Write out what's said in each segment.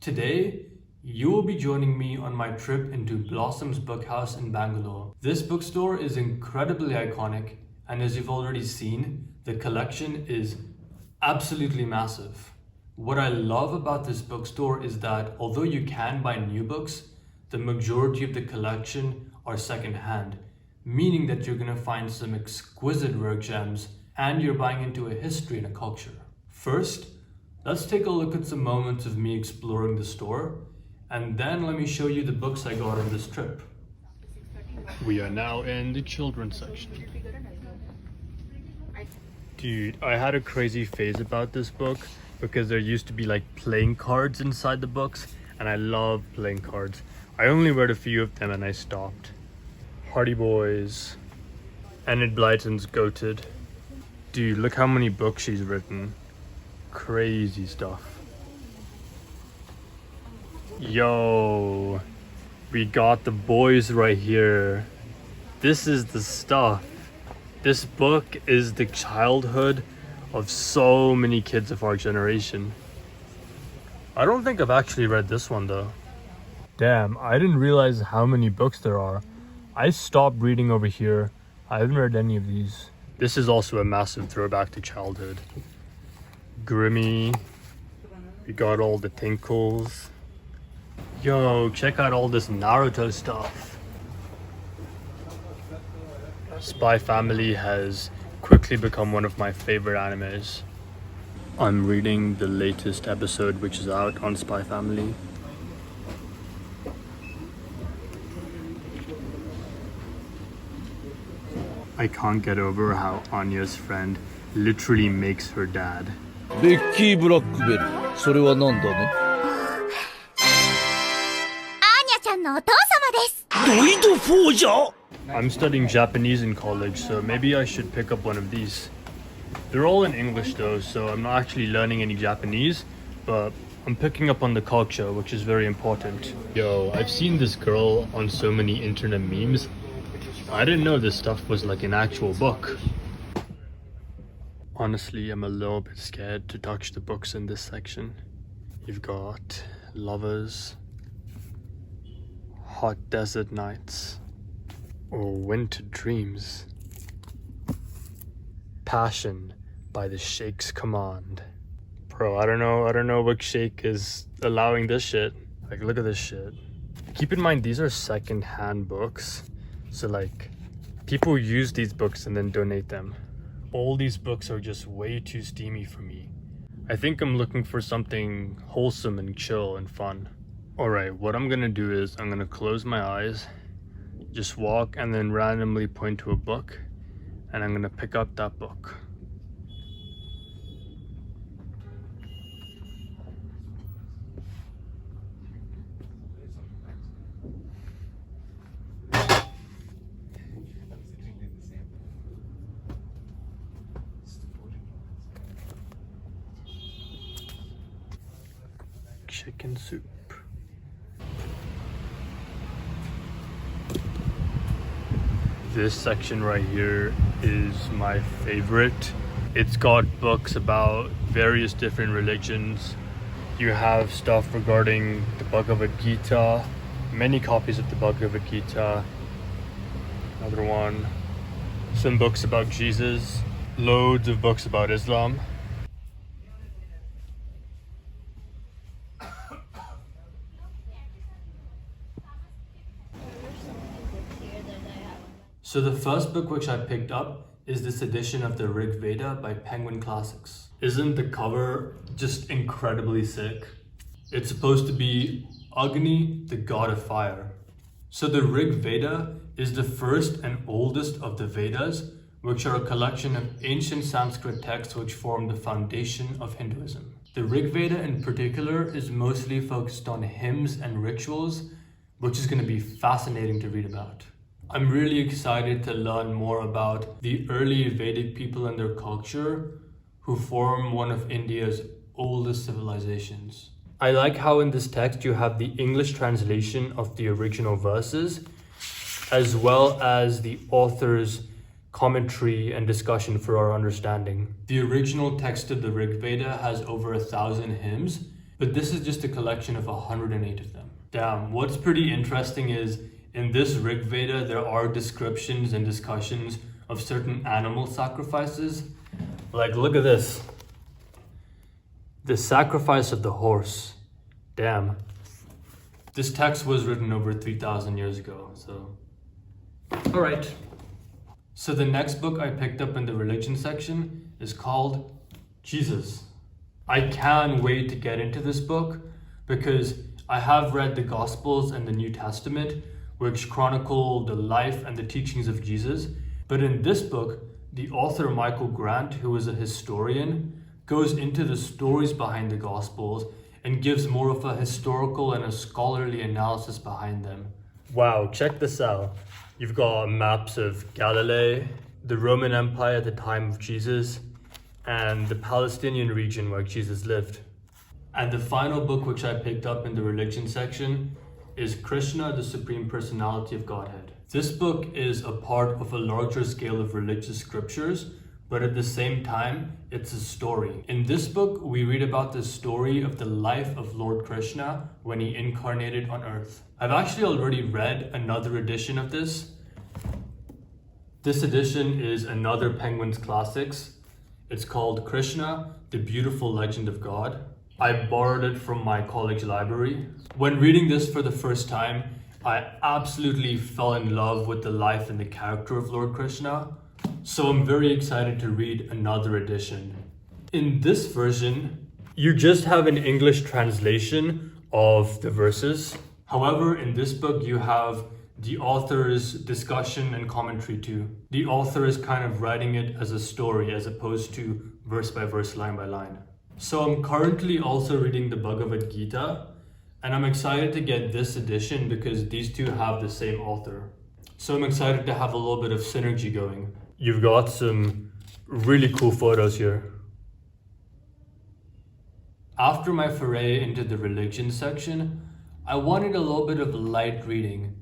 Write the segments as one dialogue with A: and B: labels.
A: Today, you will be joining me on my trip into Blossom's Bookhouse in Bangalore. This bookstore is incredibly iconic, and as you've already seen, the collection is absolutely massive. What I love about this bookstore is that although you can buy new books, the majority of the collection are secondhand, meaning that you're going to find some exquisite rare gems and you're buying into a history and a culture. First, let's take a look at some moments of me exploring the store, and then let me show you the books I got on this trip. We are now in the children's section. Dude, I had a crazy phase about this book because there used to be like playing cards inside the books, and I love playing cards. I only read a few of them and I stopped. Hardy Boys, Enid Blyton's Goated. Dude, look how many books she's written. Crazy stuff. Yo, we got the boys right here. This is the stuff. This book is the childhood of so many kids of our generation. I don't think I've actually read this one though. Damn, I didn't realize how many books there are. I stopped reading over here. I haven't read any of these. This is also a massive throwback to childhood. Grimmy. We got all the Tinkles. Yo, check out all this Naruto stuff. Spy Family has quickly become one of my favorite animes. I'm reading the latest episode which is out on Spy Family. I can't get over how Anya's friend literally makes her dad.
B: ベッキー・ブラックベリー、それはなんだね。ドイドフォージャー。
A: I'm studying Japanese in college, so maybe I should pick up one of these. They're all in English though, so I'm not actually learning any Japanese, but I'm picking up on the culture, which is very important. Yo, I've seen this girl on so many internet memes. I didn't know this stuff was like an actual book. Honestly, I'm a little bit scared to touch the books in this section. You've got Lovers, Hot Desert Nights, or Winter Dreams. Passion by the Sheikh's Command. Bro, I don't know what sheikh is allowing this shit. Like, look at this shit. Keep in mind, these are second-hand books. So like, people use these books and then donate them. All these books are just way too steamy for me. I think I'm looking for something wholesome and chill and fun. Alright, what I'm gonna do is I'm gonna close my eyes, just walk and then randomly point to a book, and I'm gonna pick up that book. Chicken soup. This section right here is my favorite. It's got books about various different religions. You have stuff regarding the Bhagavad Gita, many copies of the Bhagavad Gita, another one, some books about Jesus, loads of books about Islam. So the first book which I picked up is this edition of the Rig Veda by Penguin Classics. Isn't the cover just incredibly sick? It's supposed to be Agni, the god of fire. So the Rig Veda is the first and oldest of the Vedas, which are a collection of ancient Sanskrit texts which form the foundation of Hinduism. The Rig Veda in particular is mostly focused on hymns and rituals, which is going to be fascinating to read about. I'm really excited to learn more about the early Vedic people and their culture, who form one of India's oldest civilizations. I like how in this text you have the English translation of the original verses, as well as the author's commentary and discussion for our understanding. The original text of the Rig Veda has over 1,000 hymns, but this is just a collection of 108 of them. Damn, what's pretty interesting is in this Rig Veda, there are descriptions and discussions of certain animal sacrifices. Like, look at this. The sacrifice of the horse. Damn. This text was written over 3,000 years ago, so. All right. So the next book I picked up in the religion section is called Jesus. I can't wait to get into this book because I have read the Gospels and the New Testament, which chronicle the life and the teachings of Jesus. But in this book, the author Michael Grant, who is a historian, goes into the stories behind the Gospels and gives more of a historical and a scholarly analysis behind them. Wow, check this out. You've got maps of Galilee, the Roman Empire at the time of Jesus, and the Palestinian region where Jesus lived. And the final book which I picked up in the religion section is Krishna, the Supreme Personality of Godhead. This book is a part of a larger scale of religious scriptures, but at the same time, it's a story. In this book, we read about the story of the life of Lord Krishna when he incarnated on earth. I've actually already read another edition of this. This edition is another Penguin's Classics. It's called Krishna, the Beautiful Legend of God. I borrowed it from my college library. When reading this for the first time, I absolutely fell in love with the life and the character of Lord Krishna. So I'm very excited to read another edition. In this version, you just have an English translation of the verses. However, in this book, you have the author's discussion and commentary too. The author is kind of writing it as a story as opposed to verse by verse, line by line. So I'm currently also reading the Bhagavad Gita, and I'm excited to get this edition because these two have the same author. So I'm excited to have a little bit of synergy going. You've got some really cool photos here. After my foray into the religion section, I wanted a little bit of light reading.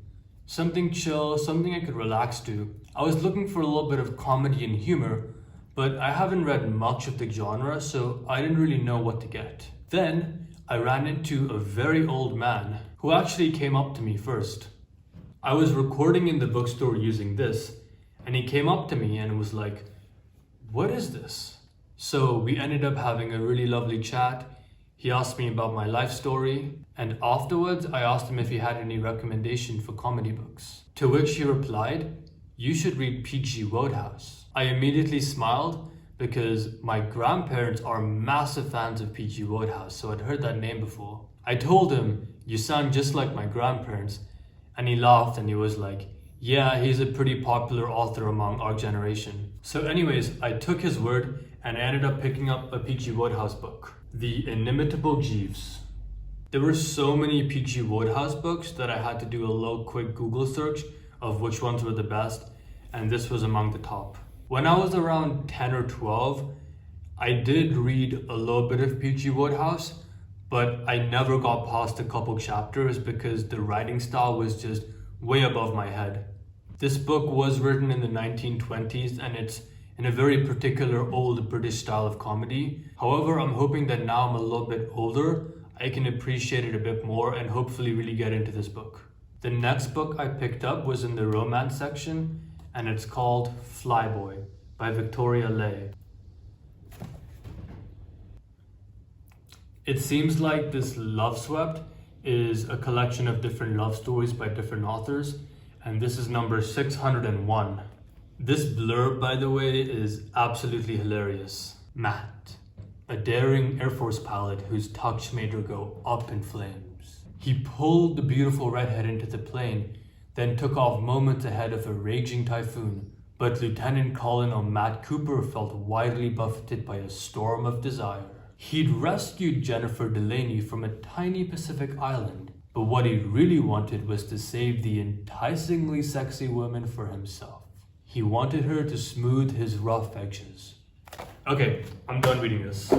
A: Something chill, something I could relax to. I was looking for a little bit of comedy and humor, but I haven't read much of the genre, so I didn't really know what to get. Then I ran into a very old man who actually came up to me first. I was recording in the bookstore using this, and he came up to me and was like, "What is this?" So we ended up having a really lovely chat. He asked me about my life story, and afterwards I asked him if he had any recommendation for comedy books. To which he replied, "You should read P.G. Wodehouse." I immediately smiled because my grandparents are massive fans of P.G. Wodehouse, so I'd heard that name before. I told him, "You sound just like my grandparents," and he laughed and he was like, "Yeah, he's a pretty popular author among our generation." So anyways, I took his word and I ended up picking up a P.G. Wodehouse book, The Inimitable Jeeves. There were so many P.G. Wodehouse books that I had to do a little quick Google search of which ones were the best, and this was among the top. When I was around 10 or 12, I did read a little bit of P.G. Wodehouse, but I never got past a couple chapters because the writing style was just way above my head. This book was written in the 1920s and it's in a very particular old British style of comedy. However, I'm hoping that now I'm a little bit older, I can appreciate it a bit more and hopefully really get into this book. The next book I picked up was in the romance section, and it's called Flyboy by Victoria Leigh. It seems like this Love Swept is a collection of different love stories by different authors, and this is number 601. This blurb, by the way, is absolutely hilarious. Matt, a daring Air Force pilot whose touch made her go up in flames. He pulled the beautiful redhead into the plane, then took off moments ahead of a raging typhoon. But Lieutenant Colonel Matt Cooper felt widely buffeted by a storm of desire. He'd rescued Jennifer Delaney from a tiny Pacific island, but what he really wanted was to save the enticingly sexy woman for himself. He wanted her to smooth his rough edges. Okay, I'm done reading this.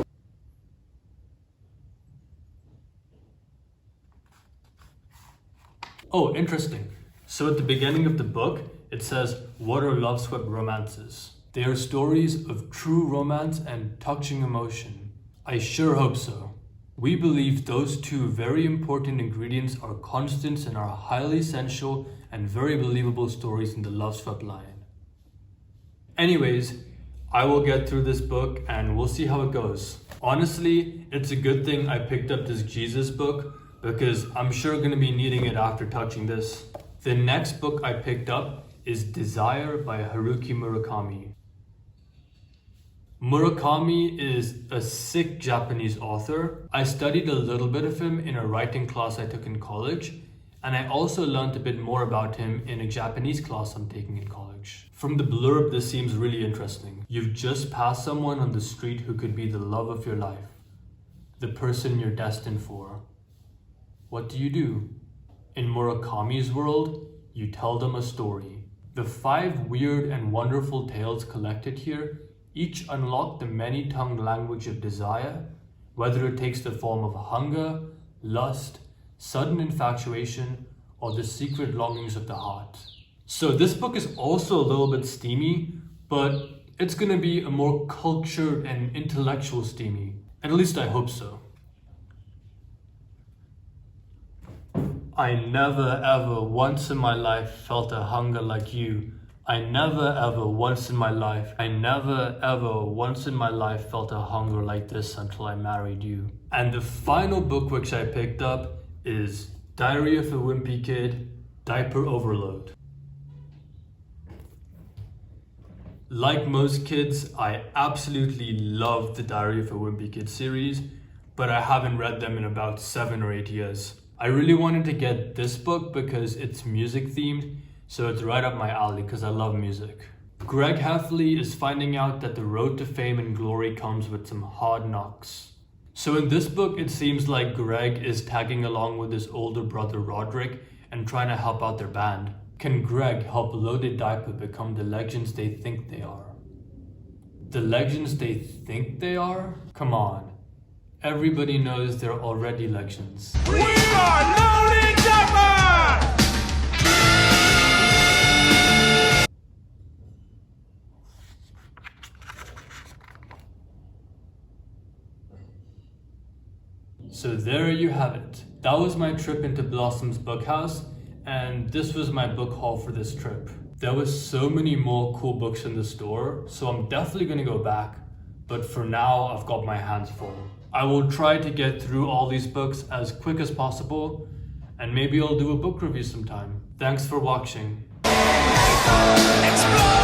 A: Oh, interesting. So at the beginning of the book, it says, "What are love-swept romances? They are stories of true romance and touching emotion." I sure hope so. We believe those two very important ingredients are constants in our highly sensual and very believable stories in the love-swept lion. Anyways, I will get through this book and we'll see how it goes. Honestly, it's a good thing I picked up this Jesus book because I'm sure going to be needing it after touching this. The next book I picked up is Desire by Haruki Murakami. Murakami is a sick Japanese author. I studied a little bit of him in a writing class I took in college, and I also learned a bit more about him in a Japanese class I'm taking in college. From the blurb, this seems really interesting. You've just passed someone on the street who could be the love of your life, the person you're destined for. What do? In Murakami's world, you tell them a story. The 5 weird and wonderful tales collected here each unlock the many-tongued language of desire, whether it takes the form of hunger, lust, sudden infatuation, or the secret longings of the heart. So this book is also a little bit steamy, but it's gonna be a more cultured and intellectual steamy. At least I hope so. I never ever once in my life felt a hunger like you. I never ever once in my life felt a hunger like this until I married you. And the final book which I picked up is Diary of a Wimpy Kid, Diaper Overload. Like most kids, I absolutely love the Diary of a Wimpy Kid series, but I haven't read them in about 7 or 8 years. I really wanted to get this book because it's music themed, so it's right up my alley because I love music. Greg Heffley is finding out that the road to fame and glory comes with some hard knocks. So in this book, it seems like Greg is tagging along with his older brother Roderick and trying to help out their band. Can Greg help Loaded Diaper become the legends they think they are? The legends they think they are? Come on. Everybody knows they're already legends.
C: We are Loaded Diaper!
A: So there you have it. That was my trip into Blossom's Bookhouse, and this was my book haul for this trip. There was so many more cool books in the store, so I'm definitely gonna go back, but for now I've got my hands full. I will try to get through all these books as quick as possible, and maybe I'll do a book review sometime. Thanks for watching.
C: Explode!